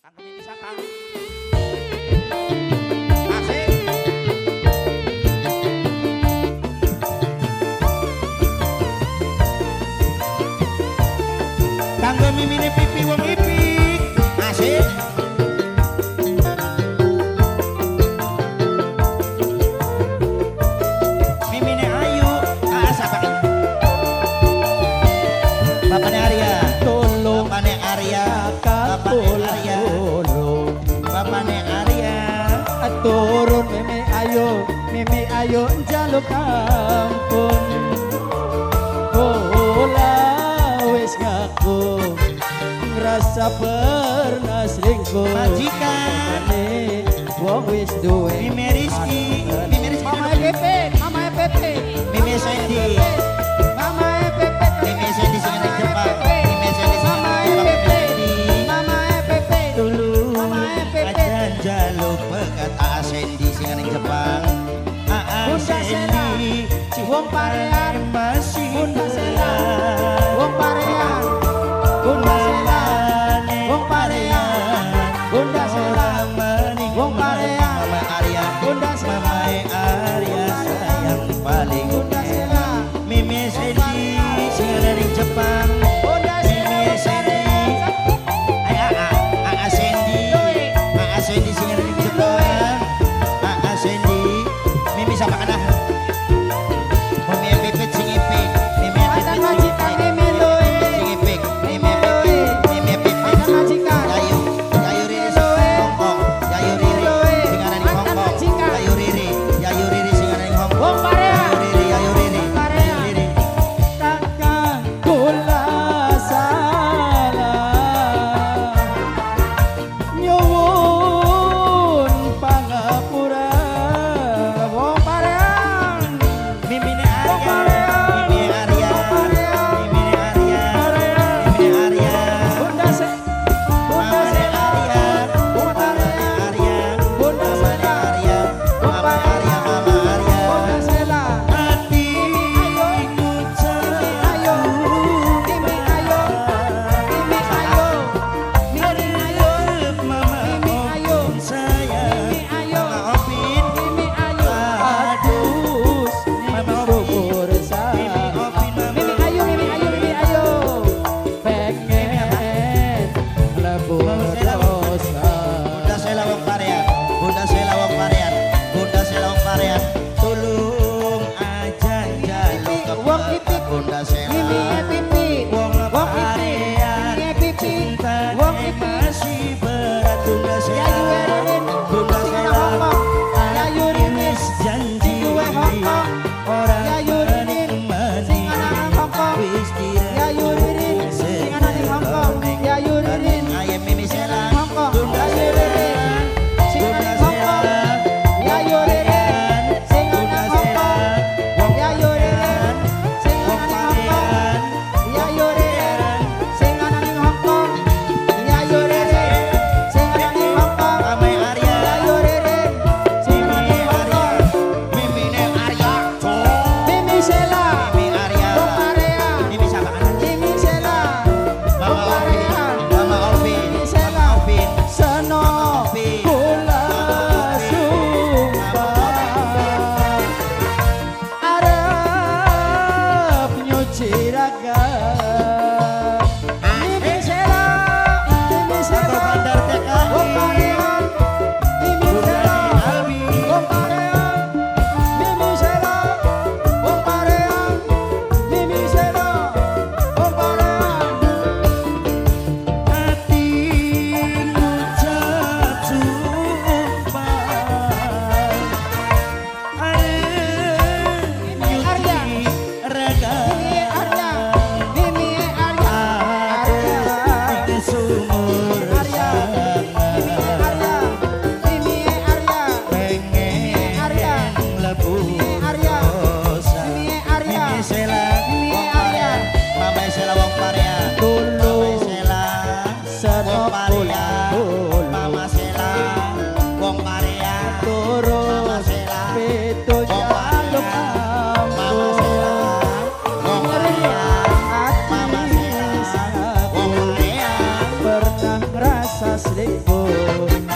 Sangkeme bisa Kang. Asik. Kanggo mimine pipi wong ipik. Asik. Mimine ayu. Sapa kan? Bapaknya Arya. Tolong. Bapaknya Arya. Bapaknya Arya. Bapaknya Arya. Turun mimi ayo njaluk ampun. Bola wis ngaku ngrasa pernah selingkuh. Majikan wong wis duwe Mimi Rizky. Mimi Rizky. Mama Pepe, Mama Pepe. Mimi Sandy. Mama Pepe. Mimi Sandy sing nang Jepang. Mimi Sandy sing nang Jepang. Mama Pepe. Dulu Mama Pepe. aja jaluk pekat Sandy sing nang Jepang. Bunda Sela. Wong Parean masih Bunda Sela. Wong Parean Bunda Sela. Wong Parean Bunda Sela. Wong Parean Mama Arya. Bunda Sela. Mama Arya sayang paling. Bunda Sela. Mimi Sandy sing nang Jepang. Bunda Sela. Mimi Sandy. Sandy sing nang Jepang. Sandy. Mimi sapa kana? Mimi pipit sing ipik. Mimi Mantan majikan Mimi Loe. sing ipik. Mimi pipit. Mimi pipit. Mantan majikan. Yayu. Yayu Riri Hongkong. Yayu Riri sing nang Mantan Hongkong. majikan. Yayu Riri. Yayu Riri sing nang Hongkong. Wong Parean. Yayu Riri. Yayu Riri. Parean. Riri. Takkan kula salah nyuwun pangapura. Wong Parean Mimine Arya. Mimi Arya. Mimi Arya. Mimi Arya. Bunda Se Bunda Mamane Sela. Arya. Wong Mamane Parean Arya. Bunda Mamane Sela. Arya. Mama Arya. Mama Arya. Bunda Sela. Hatiku Ayo Mimi ayo Mimi ayo Mimi ayo Mama Mimi ayo sayang. Mimi ayo Mama Opin. Mimi ayo adus Mama bubur Mimi sayang Opin. Mimi Mama ayo Mimi ayo Mimi ayo pengen lebur dosa Bunda Sela wong Parean. Bunda Sela wong Parean. Bunda Sela wong Parean. Tulung aja jaluk ke Wong ipik. Bunda Sela. Mimi pipi Wong Wong Parean. Mimi pipi Wong pipi Masih berat Bunda Sela. Yayu Erin Bunda sing nang Sela. Hongkong Yayu Rinis Janji duwe Hongkong orang Yayu Ririn sing ana nang Hongkong wis kira Yayu Ririn sing ana ning Hongkong Yayu Ririn ayam Mimi Sela. Hongkong Bunda Yayu Ririn sing ana ning Hongkong Yayu Ririn sing ana ning Hongkong Yayu Ririn sing ana ning Hongkong Yayu Ririn sing ana ning Hongkong Yayu Ririn sing ana ning Hongkong Mama Arya. Yayu Ririn sing ana Mimi ning Arya. Hongkong Mimi Arya. Mimi Sela Mimi Arya. Wong Parean Mimi siapa kan? Mimi Sela Mama Opin. Mama Opin. Mimi Mama Sela Opin. Seno kula sumpah arep nyuci raga Mimi Sela Mimi Sela Bandar TKI. Wong Parean Mimi Sela Albi. Wong Parean Mimi Sela Wong Parean Mimi Sela Wong Parean Hatiku jatuh Mimi Arya raga Mimi Arya Mimi Arya Arya sumur Arya Mimi Arya Mimi Arya pengen Arya lebu Mimi Arya dosa. Mimi Arya Mimi Sela Mimi wong Arya Parean. Mama Sela wong Parean. Mama tulung Sela Seno wong Parean. tulung Mama Sela wong Parean. turun Mama Sela pitu wong jaluk Parean. Mama Sela wong Parean. Mama Sela wong Parean. pernah rasa milikku.